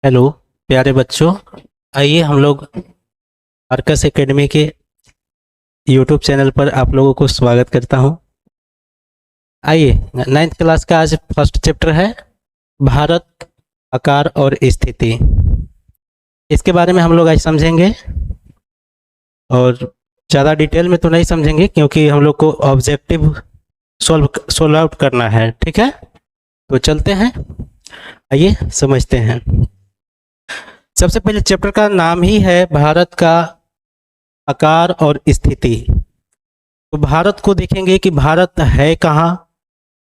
Hello प्यारे बच्चों। आइए हम लोग आर्कस एकेडमी के यूट्यूब चैनल पर आप लोगों को स्वागत करता हूं। आइए, 9th क्लास का आज फर्स्ट चैप्टर है भारत, आकार और स्थिति। इसके बारे में हम लोग आज समझेंगे और ज़्यादा डिटेल में तो नहीं समझेंगे क्योंकि हम लोग को ऑब्जेक्टिव सोल्व आउट करना है। ठीक है, तो चलते हैं, आइए समझते हैं। सबसे पहले चैप्टर का नाम ही है भारत का आकार और स्थिति। तो भारत को देखेंगे कि भारत है कहाँ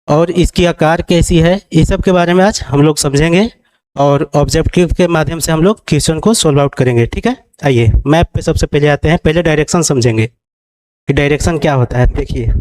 और इसकी आकार कैसी है, इस सब के बारे में आज हम लोग समझेंगे और ऑब्जेक्टिव के माध्यम से हम लोग क्वेश्चन को सोल्व आउट करेंगे। ठीक है, आइए मैप पे सबसे पहले आते हैं। पहले डायरेक्शन समझेंगे कि डायरेक्शन क्या होता है। देखिए,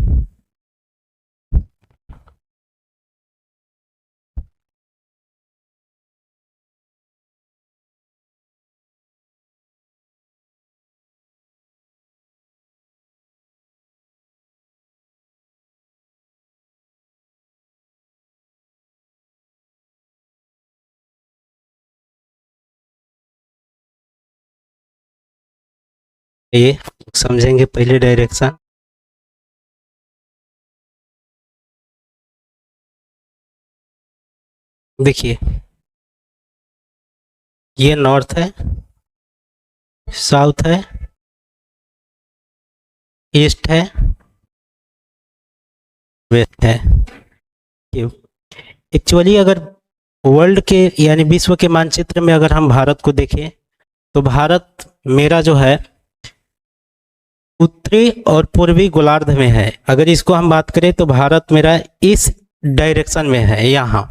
ये समझेंगे पहले डायरेक्शन। देखिए, ये नॉर्थ है, साउथ है, ईस्ट है, वेस्ट है। एक्चुअली अगर वर्ल्ड के यानी विश्व के मानचित्र में अगर हम भारत को देखें तो भारत मेरा जो है उत्तरी और पूर्वी गोलार्ध में है। अगर इसको हम बात करें तो भारत मेरा इस डायरेक्शन में है। यहाँ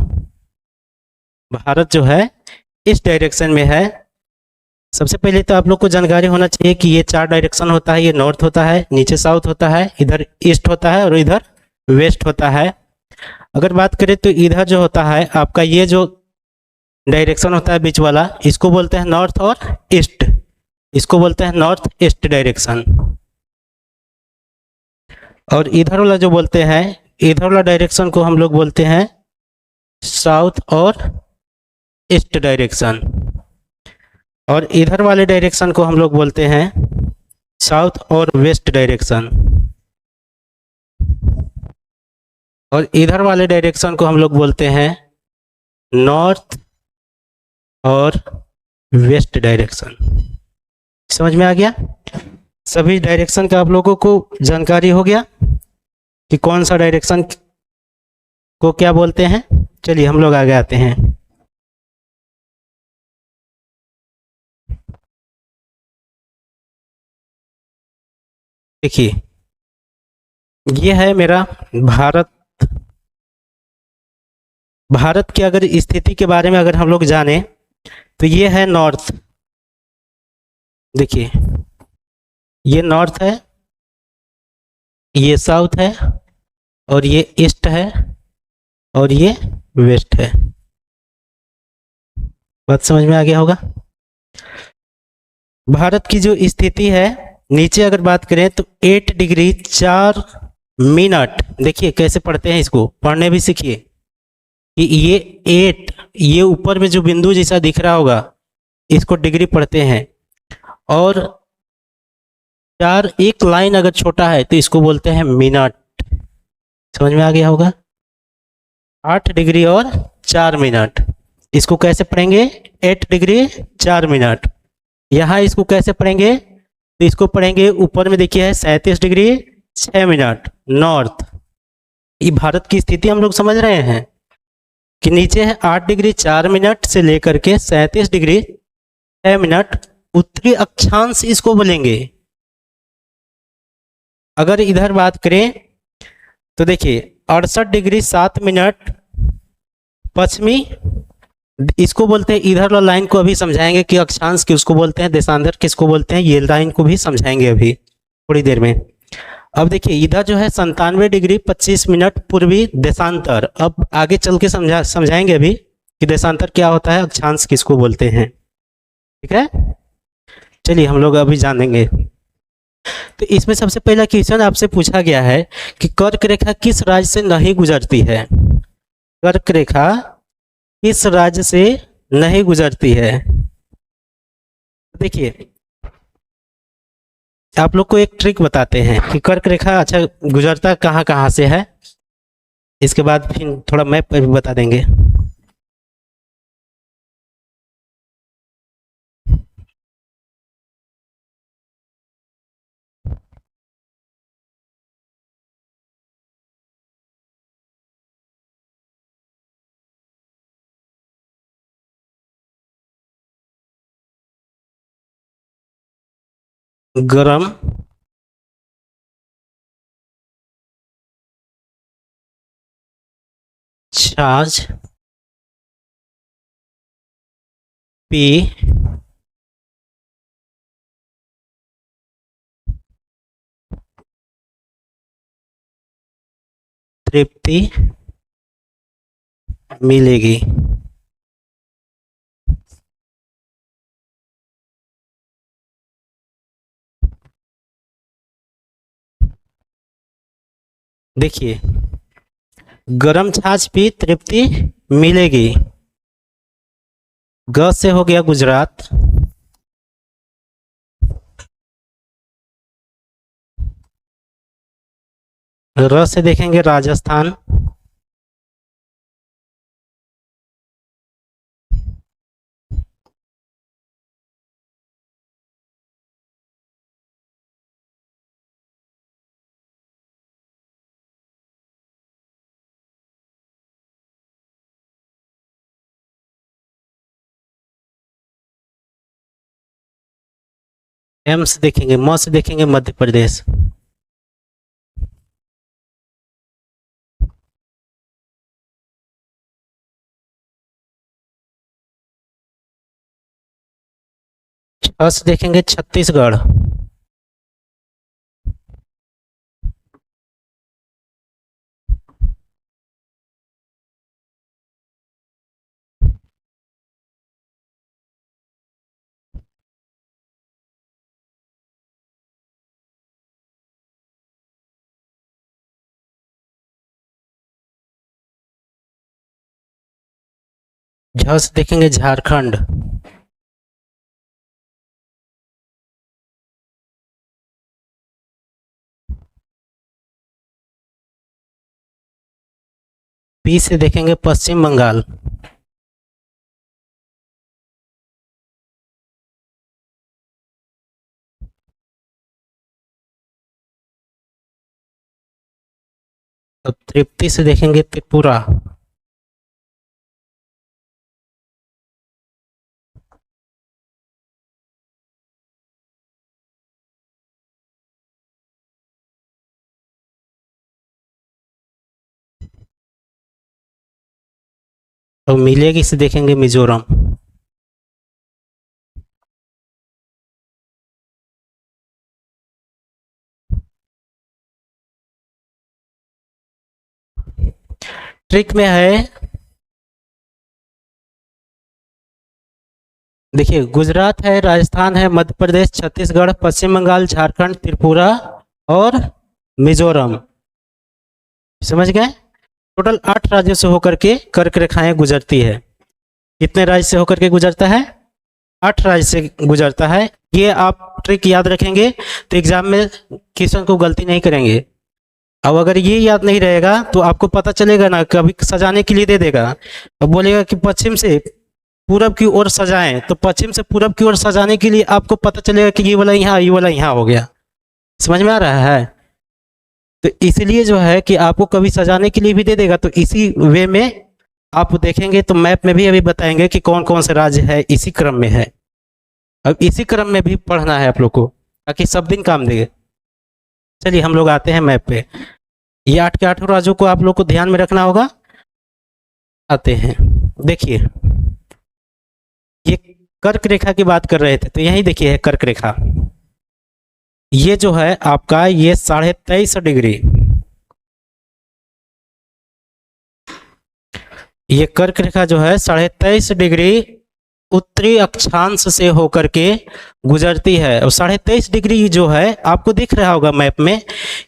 भारत जो है इस डायरेक्शन में है। सबसे पहले तो आप लोग को जानकारी होना चाहिए कि ये 4 डायरेक्शन होता है। ये नॉर्थ होता है, नीचे साउथ होता है, इधर ईस्ट होता है और इधर वेस्ट होता है। अगर बात करें तो इधर जो होता है आपका ये जो डायरेक्शन होता है बीच वाला, इसको बोलते हैं नॉर्थ और ईस्ट। इसको बोलते हैं नॉर्थ ईस्ट डायरेक्शन। और इधर वाला जो बोलते हैं, इधर वाला डायरेक्शन को हम लोग बोलते हैं साउथ और ईस्ट डायरेक्शन। और इधर वाले डायरेक्शन को हम लोग बोलते हैं साउथ और वेस्ट डायरेक्शन। और इधर वाले डायरेक्शन को हम लोग बोलते हैं नॉर्थ और वेस्ट डायरेक्शन। समझ में आ गया? सभी डायरेक्शन का आप लोगों को जानकारी हो गया कि कौन सा डायरेक्शन को क्या बोलते हैं। चलिए हम लोग आगे आते हैं। देखिए, ये है मेरा भारत। भारत की अगर स्थिति के बारे में अगर हम लोग जाने तो ये है नॉर्थ। देखिए, ये नॉर्थ है, ये साउथ है और ये ईस्ट है और ये वेस्ट है। बात समझ में आ गया होगा। भारत की जो स्थिति है, नीचे अगर बात करें तो 8 डिग्री 4 मिनट। देखिए कैसे पढ़ते हैं, इसको पढ़ने भी सीखिए कि ये 8, ये ऊपर में जो बिंदु जैसा दिख रहा होगा इसको डिग्री पढ़ते हैं। और 4, एक लाइन अगर छोटा है तो इसको बोलते हैं मिनट। समझ में आ गया होगा। 8 डिग्री और 4 मिनट, इसको कैसे पढ़ेंगे? 8 डिग्री 4 मिनट। यहाँ इसको कैसे पढ़ेंगे? तो इसको पढ़ेंगे, ऊपर में देखिए है 37 डिग्री 6 मिनट नॉर्थ। ये भारत की स्थिति हम लोग समझ रहे हैं कि नीचे है 8 डिग्री 4 मिनट से लेकर के 37 डिग्री 6 मिनट उत्तरी अक्षांश इसको बोलेंगे। अगर इधर बात करें तो देखिए 68 डिग्री 7 मिनट पश्चिमी, इसको बोलते हैं। इधर वाला लाइन को अभी समझाएंगे कि अक्षांश किसको बोलते हैं, देशांतर किसको बोलते हैं, ये लाइन को भी समझाएंगे अभी थोड़ी देर में। अब देखिए इधर जो है 97 डिग्री 25 मिनट पूर्वी देशांतर। अब आगे चल के समझाएंगे अभी कि देशांतर क्या होता है, अक्षांश किसको बोलते हैं। ठीक है, चलिए हम लोग अभी जानेंगे। तो इसमें सबसे पहला क्वेश्चन आपसे पूछा गया है कि कर्क रेखा किस राज्य से नहीं गुजरती है। कर्क रेखा किस राज्य से नहीं गुजरती है। देखिए आप लोग को एक ट्रिक बताते हैं कि कर्क रेखा अच्छा गुजरता कहाँ कहाँ से है, इसके बाद फिर थोड़ा मैप पे भी बता देंगे। गरम छाछ पी तृप्ति मिलेगी। देखिए गरम छाछ पी तृप्ति मिलेगी, ग से हो गया गुजरात, र से देखेंगे राजस्थान, एम से देखेंगे, म से देखेंगे मध्य प्रदेश, छ से देखेंगे छत्तीसगढ़, झ से देखेंगे झारखंड, पी से देखेंगे पश्चिम बंगाल, और तृप्ति से देखेंगे त्रिपुरा, और मिलेगी से देखेंगे मिजोरम। ट्रिक में है, देखिए गुजरात है, राजस्थान है, मध्य प्रदेश, छत्तीसगढ़, पश्चिम बंगाल, झारखंड, त्रिपुरा और मिजोरम, समझ गए। टोटल 8 राज्यों से होकर के कर्क रेखाएं गुजरती है। कितने राज्य से होकर के गुजरता है? 8 राज्य से गुजरता है। ये आप ट्रिक याद रखेंगे तो एग्जाम में क्वेश्चन को गलती नहीं करेंगे। अब अगर ये याद नहीं रहेगा तो आपको पता चलेगा ना, कभी सजाने के लिए दे देगा, अब बोलेगा कि पश्चिम से पूरब की ओर सजाएं, तो पश्चिम से पूरब की ओर सजाने के लिए आपको पता चलेगा कि ये वाला यहाँ, ये वाला यहाँ हो गया। समझ में आ रहा है? तो इसलिए जो है कि आपको कभी सजाने के लिए भी दे देगा, तो इसी वे में आप देखेंगे तो मैप में भी अभी बताएंगे कि कौन कौन से राज्य है, इसी क्रम में है। अब इसी क्रम में भी पढ़ना है आप लोग को, ताकि सब दिन काम देंगे। चलिए हम लोग आते हैं मैप पे। ये 8 के 8 राज्यों को आप लोग को ध्यान में रखना होगा। आते हैं, देखिए ये कर्क रेखा की बात कर रहे थे, तो यही देखिए है कर्क रेखा। ये जो है आपका ये 23.5 डिग्री, ये कर्क रेखा जो है 23.5 डिग्री उत्तरी अक्षांश से होकर के गुजरती है। और 23.5 डिग्री जो है आपको दिख रहा होगा मैप में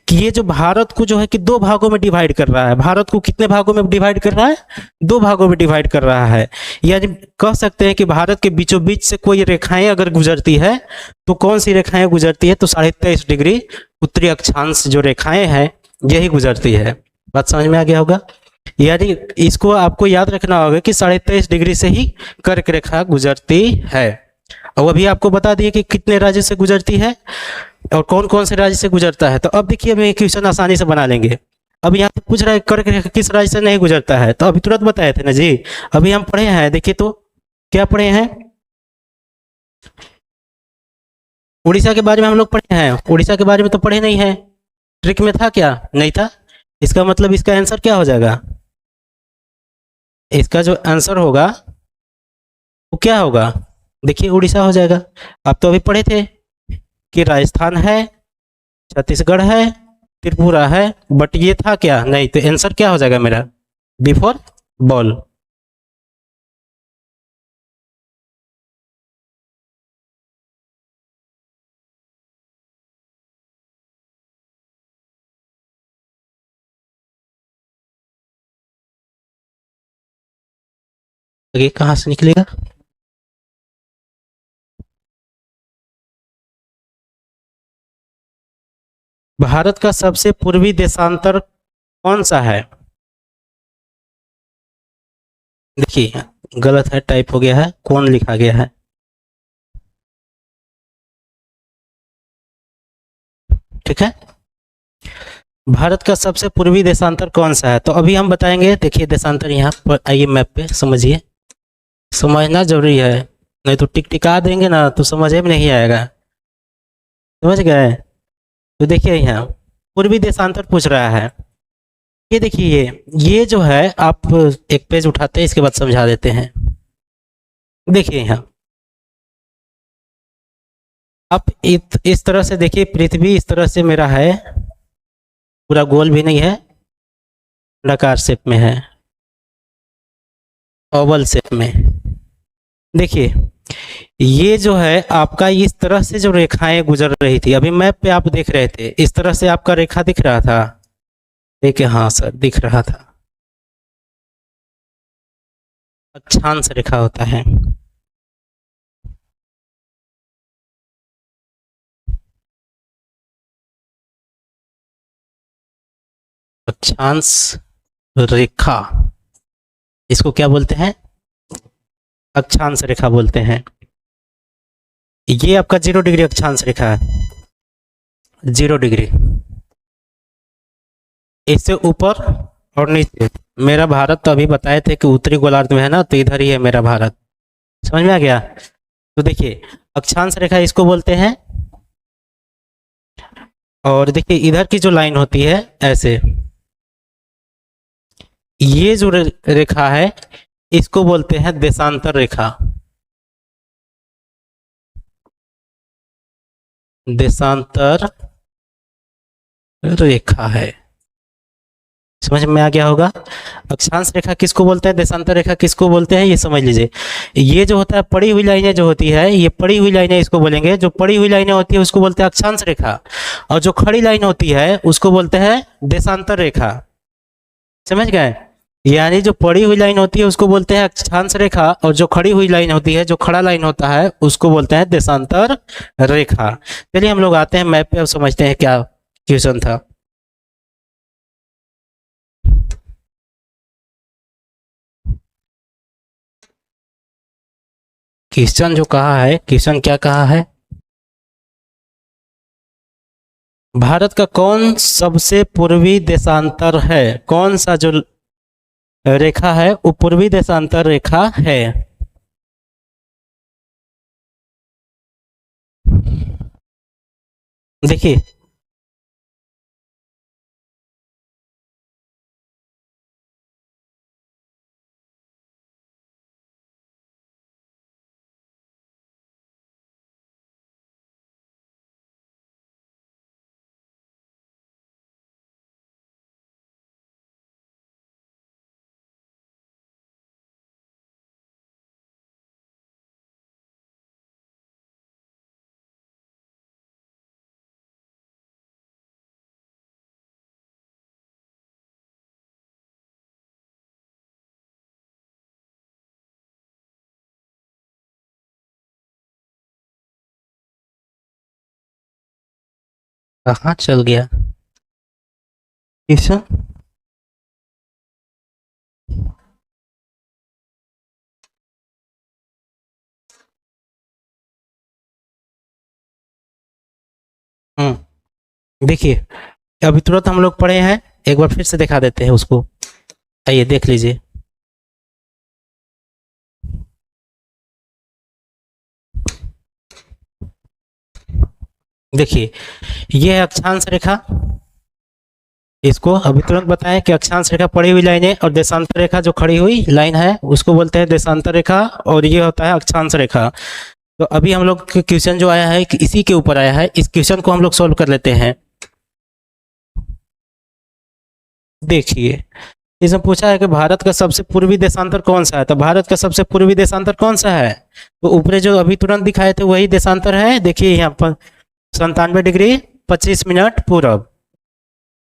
कि ये जो भारत को जो है कि दो भागों में डिवाइड कर रहा है। भारत को कितने भागों में डिवाइड कर रहा है? दो भागों में डिवाइड कर रहा है। यानी कह सकते हैं कि भारत के बीचों बीच से कोई रेखाएं अगर गुजरती है तो कौन सी रेखाएं गुजरती है? तो 23.5 डिग्री उत्तरी अक्षांश जो रेखाएं हैं यही गुजरती है। बात समझ में आ गया होगा? यानी इसको आपको याद रखना होगा कि 23.5 डिग्री से ही कर्क रेखा गुजरती है। और अभी आपको बता दिए कि कितने राज्य से गुजरती है और कौन कौन से राज्य से गुजरता है। तो अब देखिए हम ये क्वेश्चन आसानी से बना लेंगे। अब यहाँ पे पूछ रहा है कर्क रेखा किस राज्य से नहीं गुजरता है, तो अभी तुरंत बताए थे ना जी। अभी हम पढ़े हैं, देखिए तो क्या पढ़े हैं? उड़ीसा के बारे में हम लोग पढ़े हैं। उड़ीसा के बारे में तो पढ़े नहीं है। ट्रिक में था क्या? नहीं था। इसका मतलब इसका आंसर क्या हो जाएगा? इसका जो आंसर होगा वो क्या होगा? देखिए उड़ीसा हो जाएगा। आप तो अभी पढ़े थे कि राजस्थान है, छत्तीसगढ़ है, त्रिपुरा है, बट ये था क्या? नहीं। तो आंसर क्या हो जाएगा मेरा? Before ball. ये कहाँ से निकलेगा? भारत का सबसे पूर्वी देशांतर कौन सा है? देखिए गलत है, टाइप हो गया है, कौन लिखा गया है। ठीक है। भारत का सबसे पूर्वी देशांतर कौन सा है? तो अभी हम बताएंगे। देखिए देशांतर यहाँ पर आइए, मैप पे समझिए। समझना जरूरी है, नहीं तो टिक टिका देंगे ना तो समझ में नहीं आएगा। समझ गए? तो देखिए यहाँ पूर्वी देशांतर पूछ रहा है। ये देखिए ये जो है, आप एक पेज उठाते हैं, इसके बाद समझा देते हैं। देखिए यहाँ आप इस तरह से देखिए, पृथ्वी इस तरह से मेरा है, पूरा गोल भी नहीं है, अंडाकार शेप में है, ओवल शेप में। देखिए ये जो है आपका इस तरह से जो रेखाएं गुजर रही थी, अभी मैप पे आप देख रहे थे, इस तरह से आपका रेखा दिख रहा था। देखिए हाँ सर, दिख रहा था। अक्षांश रेखा होता है। अक्षांश रेखा, इसको क्या बोलते हैं? अक्षांश रेखा बोलते हैं। ये आपका 0 डिग्री अक्षांश रेखा है। 0 डिग्री, इससे ऊपर और नीचे मेरा भारत, तो अभी बताए थे कि उत्तरी गोलार्ध में है ना, तो इधर ही है मेरा भारत। समझ में आ गया? तो देखिए अक्षांश रेखा इसको बोलते हैं। और देखिए इधर की जो लाइन होती है ऐसे, ये जो रेखा है इसको बोलते हैं देशांतर रेखा। देशांतर रेखा है। समझ में आ गया होगा? अक्षांश रेखा किसको बोलते हैं, देशांतर रेखा किसको बोलते हैं, ये समझ लीजिए। ये जो होता है पड़ी हुई लाइनें जो होती है, ये पड़ी हुई लाइनें इसको बोलेंगे। जो पड़ी हुई लाइनें होती है उसको बोलते हैं अक्षांश रेखा, और जो खड़ी लाइन होती है उसको बोलते हैं देशांतर रेखा। समझ गए? यानी जो पड़ी हुई लाइन होती है उसको बोलते हैं अक्षांश रेखा, और जो खड़ी हुई लाइन होती है, जो खड़ा लाइन होता है, उसको बोलते हैं देशांतर रेखा। चलिए हम लोग आते हैं मैप पे और समझते हैं क्या क्वेश्चन था। क्वेश्चन जो कहा है, क्वेश्चन क्या कहा है? भारत का कौन सबसे पूर्वी देशांतर है? कौन सा जो रेखा है वो पूर्वी देशांतर रेखा है? देखिए कहाँ चल गया क्वेश्चन? देखिए, अभी तुरंत हम लोग पढ़े हैं, एक बार फिर से दिखा देते हैं उसको। आइए देख लीजिए। देखिए, ये है अक्षांश रेखा। इसको अभी तुरंत बताएं कि अक्षांश रेखा पड़ी हुई लाइन है, और देशांतर रेखा जो खड़ी हुई लाइन है उसको बोलते हैं देशांतर रेखा, और ये होता है अक्षांश रेखा। तो अभी हम लोग क्वेश्चन जो आया है कि इसी के ऊपर आया है, इस क्वेश्चन को हम लोग सॉल्व कर लेते हैं। देखिए, इसमें पूछा है कि भारत का सबसे पूर्वी देशांतर कौन सा है। तो भारत का सबसे पूर्वी देशांतर कौन सा है? तो ऊपरे जो अभी तुरंत दिखाए थे वही देशांतर है। देखिए यहाँ पर 97 डिग्री 25 मिनट पूरब,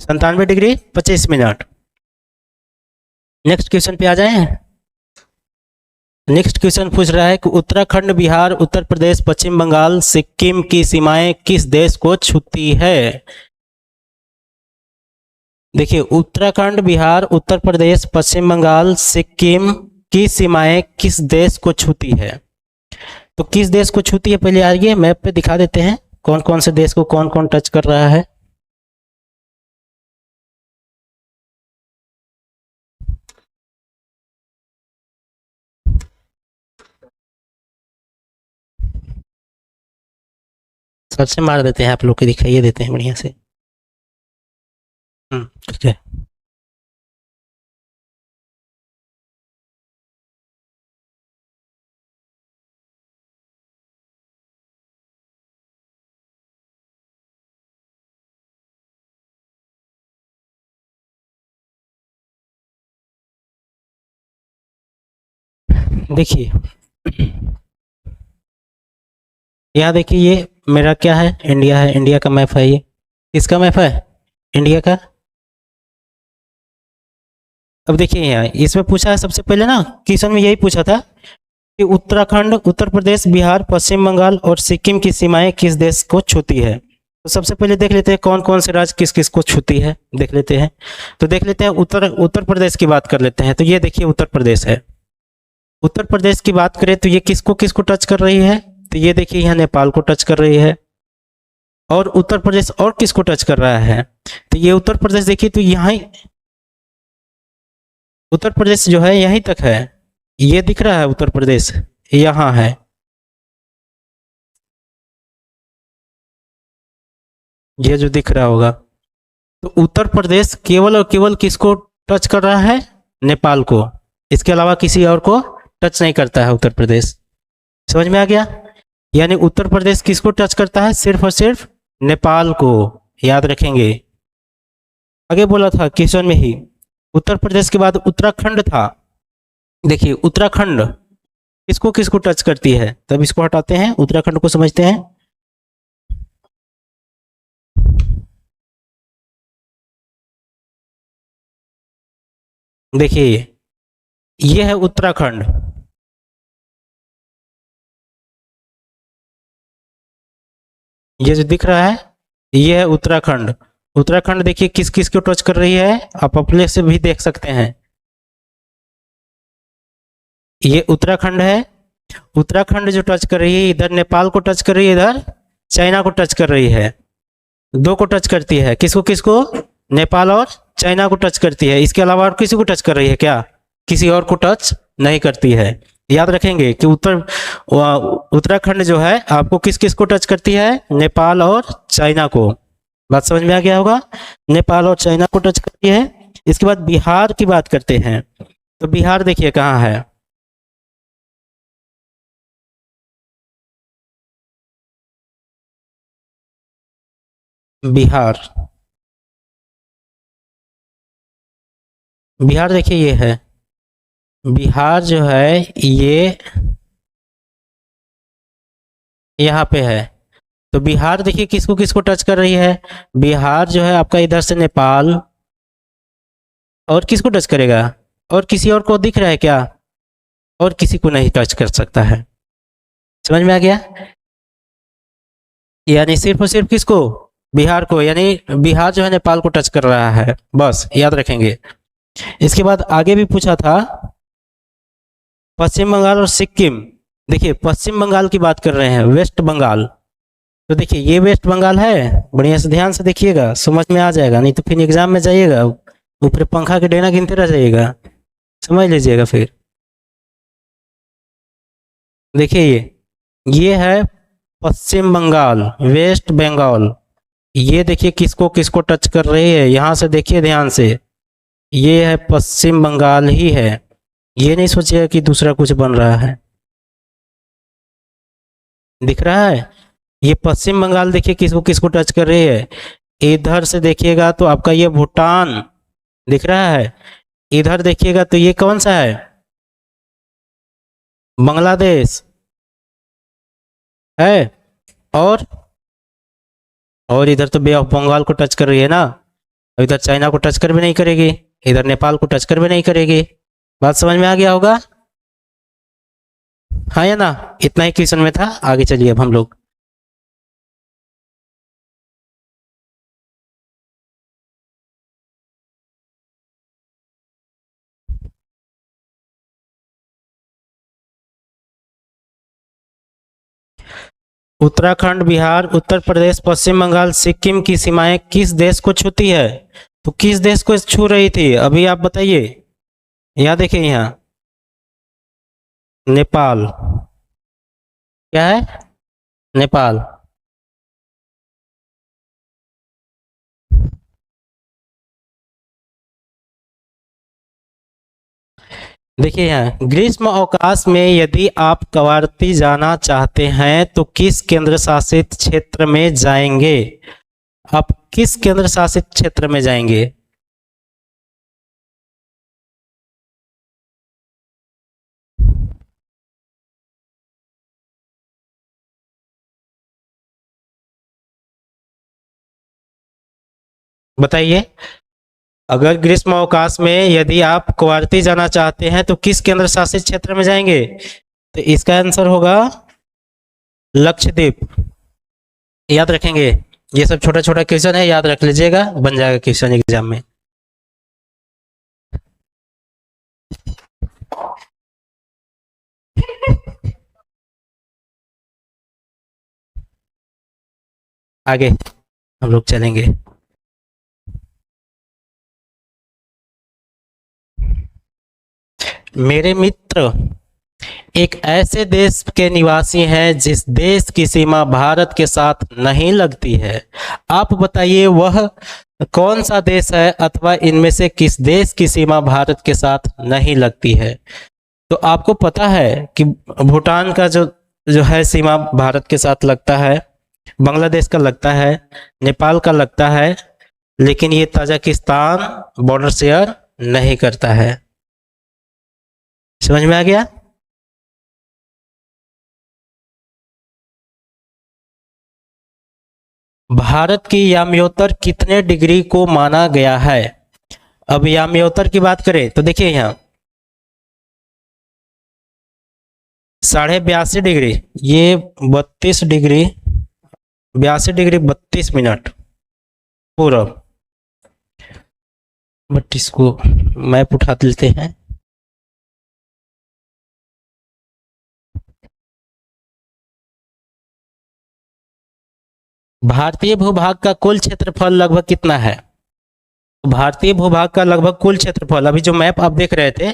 97 डिग्री 25 मिनट। नेक्स्ट क्वेश्चन पे आ जाए। नेक्स्ट क्वेश्चन पूछ रहा है कि उत्तराखंड, बिहार, उत्तर प्रदेश, पश्चिम बंगाल, सिक्किम की सीमाएं किस देश को छूती है? देखिए, उत्तराखंड, बिहार, उत्तर प्रदेश, पश्चिम बंगाल, सिक्किम की सीमाएं किस देश को छूती है? तो किस देश को छूती है, पहले आइए मैप पे दिखा देते हैं कौन कौन से देश को कौन कौन टच कर रहा है। सबसे मार देते हैं, आप लोग को दिखाइए देते हैं बढ़िया से। ठीक है। देखिए, यहाँ देखिए, ये मेरा क्या है, इंडिया है, इंडिया का मैप है। ये किसका मैप है? इंडिया का। अब देखिए, यहाँ इसमें पूछा है सबसे पहले ना, क्वेश्चन में यही पूछा था कि उत्तराखंड, उत्तर प्रदेश, बिहार, पश्चिम बंगाल और सिक्किम की सीमाएं किस देश को छूती है। तो सबसे पहले देख लेते हैं कौन कौन से राज्य किस किस को छूती है, देख लेते हैं। तो देख लेते हैं उत्तर प्रदेश की बात कर लेते हैं। तो ये देखिए उत्तर प्रदेश है। उत्तर प्रदेश की बात करें तो ये किसको किसको टच कर रही है? तो ये देखिए यहाँ नेपाल को टच कर रही है। और उत्तर प्रदेश और किसको टच कर रहा है? तो ये उत्तर प्रदेश देखिए, तो यहाँ उत्तर प्रदेश जो है यहीं तक है, ये दिख रहा है उत्तर प्रदेश यहाँ है। ये जो दिख रहा होगा, तो उत्तर प्रदेश केवल और केवल किसको टच कर रहा है? नेपाल को। इसके अलावा किसी और को टच नहीं करता है उत्तर प्रदेश। समझ में आ गया? यानी उत्तर प्रदेश किसको टच करता है? सिर्फ और सिर्फ नेपाल को। याद रखेंगे, आगे बोला था क्वेश्चन में ही। उत्तर प्रदेश के बाद उत्तराखंड था। देखिए, उत्तराखंड किसको किसको टच करती है? तब इसको हटाते हैं, उत्तराखंड को समझते हैं। देखिए, ये है उत्तराखंड। ये जो दिख रहा है ये है उत्तराखंड। उत्तराखंड देखिए किस किस को टच कर रही है, आप अपने से भी देख सकते हैं। ये उत्तराखंड है। उत्तराखंड जो टच कर रही है, इधर नेपाल को टच कर रही है, इधर चाइना को टच कर रही है। दो को टच करती है, किसको किसको? नेपाल और चाइना को टच करती है। इसके अलावा और किसी को टच कर रही है क्या? किसी और को टच नहीं करती है। याद रखेंगे कि उत्तराखंड जो है आपको किस किस को टच करती है? नेपाल और चाइना को। बात समझ में आ गया होगा? नेपाल और चाइना को टच करती है। इसके बाद बिहार की बात करते हैं। तो बिहार देखिए कहाँ है। बिहार, बिहार देखिए ये है। बिहार जो है ये यहाँ पे है। तो बिहार देखिए किसको किसको टच कर रही है? बिहार जो है आपका इधर से नेपाल, और किसको टच करेगा? और किसी और को दिख रहा है क्या? और किसी को नहीं टच कर सकता है। समझ में आ गया? यानी सिर्फ और सिर्फ किसको? बिहार को, यानी बिहार जो है नेपाल को टच कर रहा है, बस याद रखेंगे। इसके बाद आगे भी पूछा था पश्चिम बंगाल और सिक्किम। देखिए पश्चिम बंगाल की बात कर रहे हैं, वेस्ट बंगाल। तो देखिए ये वेस्ट बंगाल है, बढ़िया से ध्यान से देखिएगा, समझ में आ जाएगा, नहीं तो फिर एग्जाम में जाइएगा ऊपर पंखा के डेना गिनते रह जाइएगा, समझ लीजिएगा फिर। देखिए ये है पश्चिम बंगाल, वेस्ट बंगाल। ये देखिए किसको किसको टच कर रही है, यहाँ से देखिए ध्यान से, ये है पश्चिम बंगाल ही है, ये नहीं सोचिएगा कि दूसरा कुछ बन रहा है। दिख रहा है, ये पश्चिम बंगाल देखिए किसको किसको टच कर रही है। इधर से देखिएगा तो आपका ये भूटान दिख रहा है, इधर देखिएगा तो ये कौन सा है, बांग्लादेश है, और इधर तो बे ऑफ बंगाल को टच कर रही है ना, इधर चाइना को टच कर भी नहीं करेगी, इधर नेपाल को टच कर भी नहीं करेगी। बात समझ में आ गया होगा, हाँ या ना? इतना ही क्वेश्चन में था, आगे चलिए अब हम लोग। उत्तराखंड, बिहार, उत्तर प्रदेश, पश्चिम बंगाल, सिक्किम की सीमाएं किस देश को छूती है? तो किस देश को छू रही थी अभी आप बताइए। यहाँ देखिए, यहाँ नेपाल, क्या है, नेपाल। देखिए यहाँ ग्रीष्म अवकाश में यदि आप कवारती जाना चाहते हैं तो किस केंद्र शासित क्षेत्र में जाएंगे? आप किस केंद्र शासित क्षेत्र में जाएंगे? बताइए, अगर ग्रीष्म अवकाश में यदि आप कवारती जाना चाहते हैं तो किस केंद्र शासित क्षेत्र में जाएंगे? तो इसका आंसर होगा लक्षद्वीप। याद रखेंगे, ये सब छोटा छोटा क्वेश्चन है, याद रख लीजिएगा, बन जाएगा क्वेश्चन एग्जाम में। आगे हम लोग चलेंगे। मेरे मित्र एक ऐसे देश के निवासी हैं जिस देश की सीमा भारत के साथ नहीं लगती है। आप बताइए वह कौन सा देश है, अथवा इनमें से किस देश की सीमा भारत के साथ नहीं लगती है? तो आपको पता है कि भूटान का जो जो है सीमा भारत के साथ लगता है, बांग्लादेश का लगता है, नेपाल का लगता है, लेकिन ये ताजिकिस्तान बॉर्डर शेयर नहीं करता है। समझ में आ गया? भारत की याम्योत्तर कितने डिग्री को माना गया है? अब याम्योत्तर की बात करें तो देखिए यहाँ 82.5 डिग्री, ये 32 डिग्री, 82 डिग्री 32 मिनट पूरब। 32 को मैप उठा लेते हैं। भारतीय भूभाग का कुल क्षेत्रफल लगभग कितना है? भारतीय भूभाग का लगभग कुल क्षेत्रफल, अभी जो मैप आप देख रहे थे,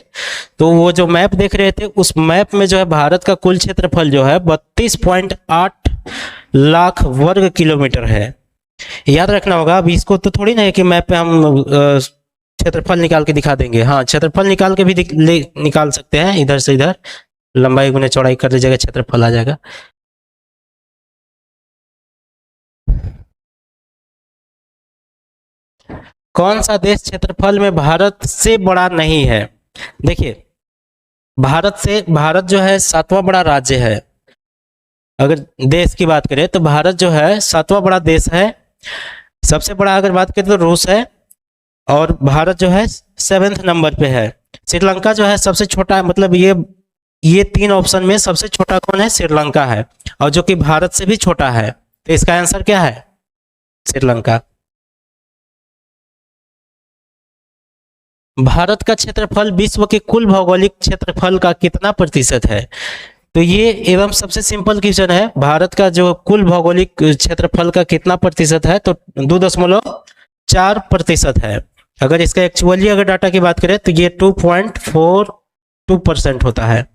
तो वो जो मैप देख रहे थे उस मैप में जो है भारत का कुल क्षेत्रफल जो है 32.8 लाख वर्ग किलोमीटर है। याद रखना होगा। अब इसको तो थोड़ी ना है कि मैप पे हम क्षेत्रफल निकाल के दिखा देंगे। हाँ, क्षेत्रफल निकाल के भी निकाल सकते हैं, इधर से इधर लंबाई गुने चौड़ाई कर दीजिएगा, क्षेत्रफल आ जाएगा। कौन सा देश क्षेत्रफल में भारत से बड़ा नहीं है? देखिए भारत जो है 7वां बड़ा राज्य है। अगर देश की बात करें तो भारत जो है 7वां बड़ा देश है। सबसे बड़ा अगर बात करें तो रूस है, और भारत जो है 7वें नंबर पे है। श्रीलंका जो है सबसे छोटा है, मतलब ये 3 ऑप्शन में सबसे छोटा कौन है? श्रीलंका है, और जो कि भारत से भी छोटा है। तो इसका आंसर क्या है? श्रीलंका। भारत का क्षेत्रफल विश्व के कुल भौगोलिक क्षेत्रफल का कितना प्रतिशत है? तो ये एवं सबसे सिंपल क्वेश्चन है, भारत का जो कुल भौगोलिक क्षेत्रफल का कितना प्रतिशत है, तो 2.4% है। अगर इसका एक्चुअली अगर डाटा की बात करें तो ये 2.42% होता है।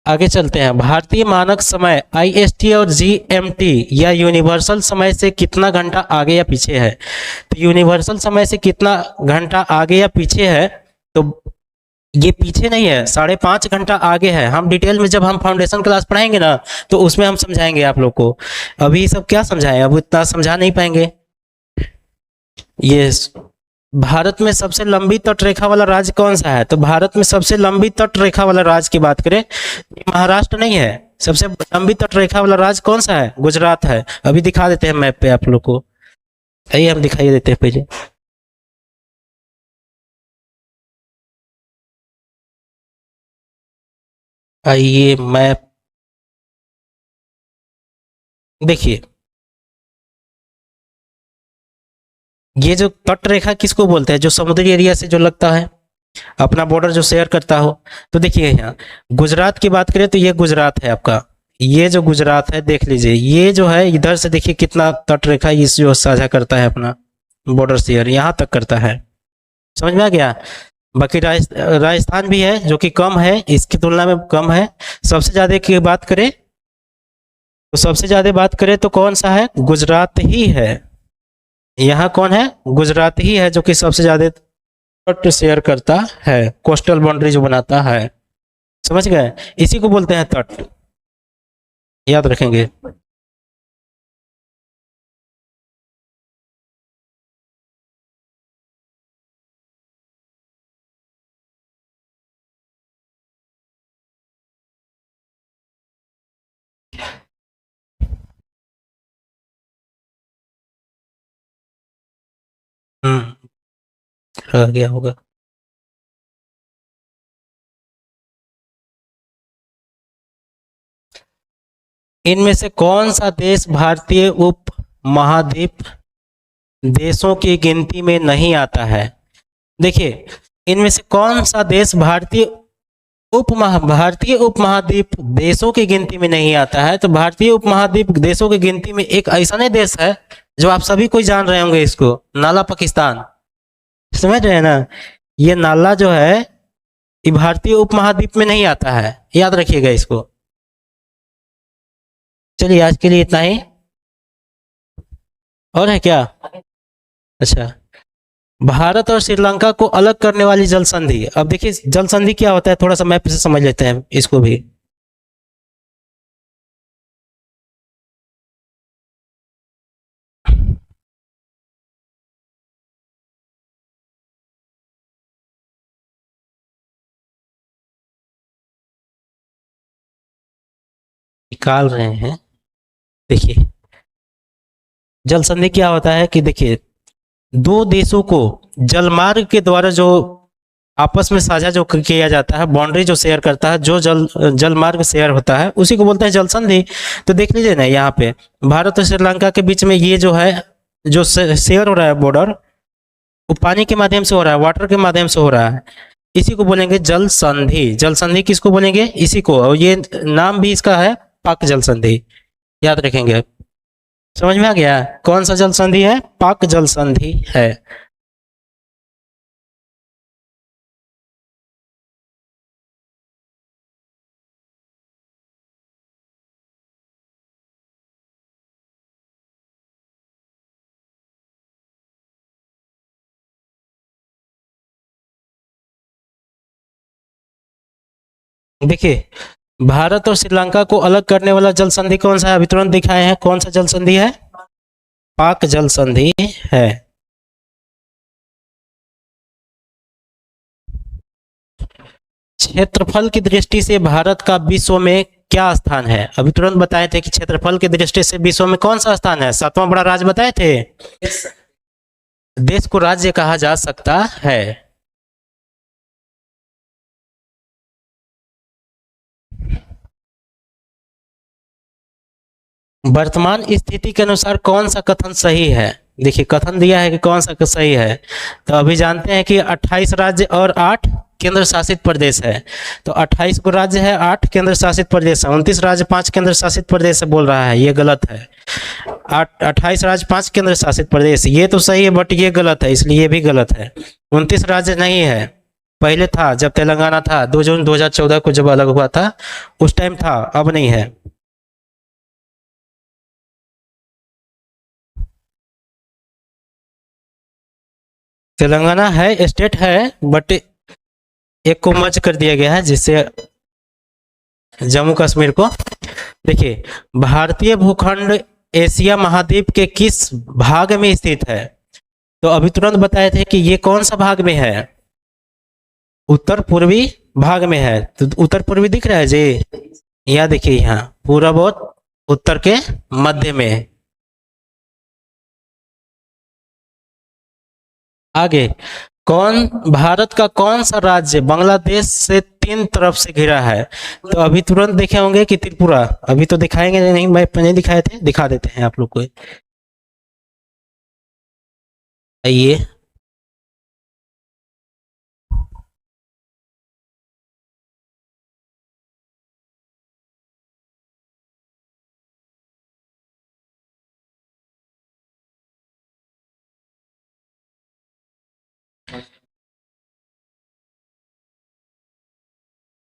आगे चलते हैं। भारतीय मानक समय IST और GMT या यूनिवर्सल समय से कितना घंटा आगे या पीछे है? तो यूनिवर्सल समय से कितना घंटा आगे या पीछे है, तो ये पीछे नहीं है, 5.5 घंटा आगे है। हम डिटेल में जब हम फाउंडेशन क्लास पढ़ाएंगे ना, तो उसमें हम समझाएंगे आप लोग को। अभी सब क्या समझाएं, अब इतना समझा नहीं पाएंगे। ये भारत में सबसे लंबी तट रेखा वाला राज्य कौन सा है? तो भारत में सबसे लंबी तट रेखा वाला राज्य की बात करें, महाराष्ट्र नहीं है। सबसे लंबी तट रेखा वाला राज्य कौन सा है? गुजरात है। अभी दिखा देते हैं मैप पे आप लोग को, आइए हम दिखाई देते हैं पहले। आइए मैप देखिए, ये जो तट रेखा किसको बोलते हैं? जो समुद्री एरिया से जो लगता है, अपना बॉर्डर जो शेयर करता हो। तो देखिए यहाँ गुजरात की बात करें तो ये गुजरात है आपका, ये जो गुजरात है देख लीजिए, ये जो है इधर से देखिए कितना तट रेखा इस जो साझा करता है, अपना बॉर्डर शेयर यहाँ तक करता है। समझ में आ गया? बाकी राजस्थान भी है जो कि कम है, इसकी तुलना में कम है। सबसे ज्यादा की बात करें तो सबसे ज्यादा बात करें तो कौन सा है? गुजरात ही है। यहाँ कौन है? गुजरात ही है जो कि सबसे ज्यादा तट शेयर करता है, कोस्टल बाउंड्री जो बनाता है। समझ गए? इसी को बोलते हैं तट, याद रखेंगे। रह गया होगा। इनमें से कौन सा देश भारतीय उप महाद्वीप देशों की गिनती में नहीं आता है? देखिए, इनमें से कौन सा देश भारतीय उपमहाद्वीप देशों की गिनती में नहीं आता है? तो भारतीय उपमहाद्वीप देशों की गिनती में एक ऐसा नहीं देश है जो आप सभी कोई जान रहे होंगे, इसको नाला पाकिस्तान। समझ रहे हैं ना? ये नाला जो है ये भारतीय उपमहाद्वीप में नहीं आता है, याद रखिएगा इसको। चलिए आज के लिए इतना ही, और है क्या? अच्छा, भारत और श्रीलंका को अलग करने वाली जल संधि। अब देखिए जल संधि क्या होता है, थोड़ा सा मैप से समझ लेते हैं इसको भी। निकाल रहे हैं। देखिए जल संधि क्या होता है कि देखिए, दो देशों को जलमार्ग के द्वारा जो आपस में साझा जो किया जाता है, बाउंड्री जो शेयर करता है, जो जल मार्ग शेयर होता है, उसी को बोलते हैं जल संधि। तो देख लीजिए ना, यहाँ पे भारत और श्रीलंका के बीच में ये जो है जो शेयर हो रहा है बॉर्डर, वो पानी के माध्यम से हो रहा है, वाटर के माध्यम से हो रहा है। इसी को बोलेंगे जल संधि। जल संधि किसको बोलेंगे? इसी को। और ये नाम भी इसका है पाक जल संधि, याद रखेंगे। समझ में आ गया कौन सा जल संधि है? पाक जल संधि है। देखिए, भारत और श्रीलंका को अलग करने वाला जल संधि कौन सा है? अभी तुरंत दिखाए हैं, कौन सा जल संधि है? पाक जल संधि है। क्षेत्रफल की दृष्टि से भारत का विश्व में क्या स्थान है? अभी तुरंत बताए थे कि क्षेत्रफल की दृष्टि से विश्व में कौन सा स्थान है? 7वां बड़ा राज्य बताए थे। देश को राज्य कहा जा सकता है। वर्तमान स्थिति के अनुसार कौन सा कथन सही है? देखिए कथन दिया है कि कौन सा सही है, तो अभी जानते हैं कि 28 राज्य और 8 केंद्र शासित प्रदेश है। तो 28 को राज्य है, 8 केंद्र शासित प्रदेश है, 29 राज्य 5 केंद्र शासित प्रदेश से बोल रहा है, ये गलत है। 28 राज्य 5 केंद्र शासित प्रदेश, ये तो सही है बट ये गलत है, इसलिए ये भी गलत है। 29 राज्य नहीं है, पहले था जब तेलंगाना था, 2 जून 2014 को जब अलग हुआ था उस टाइम था, अब नहीं है। तेलंगाना है, स्टेट है, बट एक को मर्ज कर दिया गया है जिससे जम्मू कश्मीर को। देखिए भारतीय भूखंड एशिया महाद्वीप के किस भाग में स्थित है? तो अभी तुरंत बताए थे कि ये कौन सा भाग में है, उत्तर पूर्वी भाग में है। तो उत्तर पूर्वी दिख रहा है जी, यहाँ देखिए, यहाँ पूरब और उत्तर के मध्य में। आगे, कौन भारत का कौन सा राज्य बांग्लादेश से 3 तरफ से घिरा है? तो अभी तुरंत देखे होंगे कि त्रिपुरा, अभी तो दिखाएंगे नहीं, मैं पहले दिखाए थे, दिखा देते हैं आप लोग को। आइए,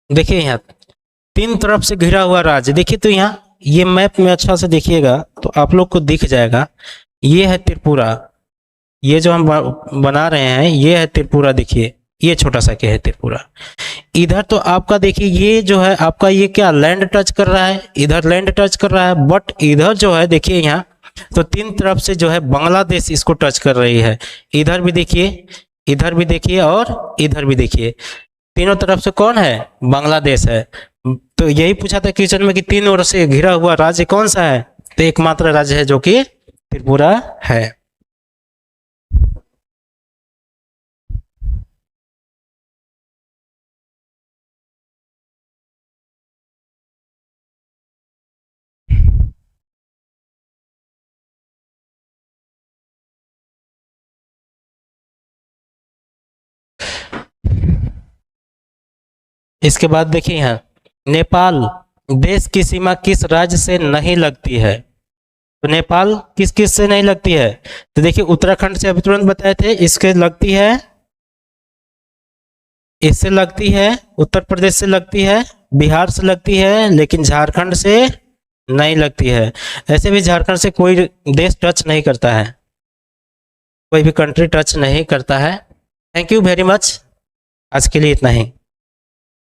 देखिए यहाँ 3 तरफ से घिरा हुआ राज्य, देखिए तो यहाँ ये मैप में अच्छा से देखिएगा तो आप लोग को दिख जाएगा, ये है त्रिपुरा, ये जो हम बना रहे हैं ये है त्रिपुरा, देखिए ये छोटा सा क्या है त्रिपुरा। इधर तो आपका देखिए ये जो है आपका ये क्या लैंड टच कर रहा है, इधर लैंड टच कर रहा है, बट इधर जो है देखिए यहाँ तो 3 तरफ से जो है बांग्लादेश इसको टच कर रही है। इधर भी देखिए, इधर भी देखिए और इधर भी देखिए, तीनों तरफ से कौन है? बांग्लादेश है। तो यही पूछा था क्वेश्चन में कि 3 ओर से घिरा हुआ राज्य कौन सा है, तो एकमात्र राज्य है जो कि त्रिपुरा है। इसके बाद देखिए यहाँ, नेपाल देश की सीमा किस राज्य से नहीं लगती है? तो नेपाल किस किस से नहीं लगती है? तो देखिए उत्तराखंड से अभी तुरंत बताए थे, इसके लगती है, इससे लगती है, उत्तर प्रदेश से लगती है, बिहार से लगती है, लेकिन झारखंड से नहीं लगती है। ऐसे भी झारखंड से कोई देश टच नहीं करता है, कोई भी कंट्री टच नहीं करता है। थैंक यू वेरी मच, आज के लिए इतना ही।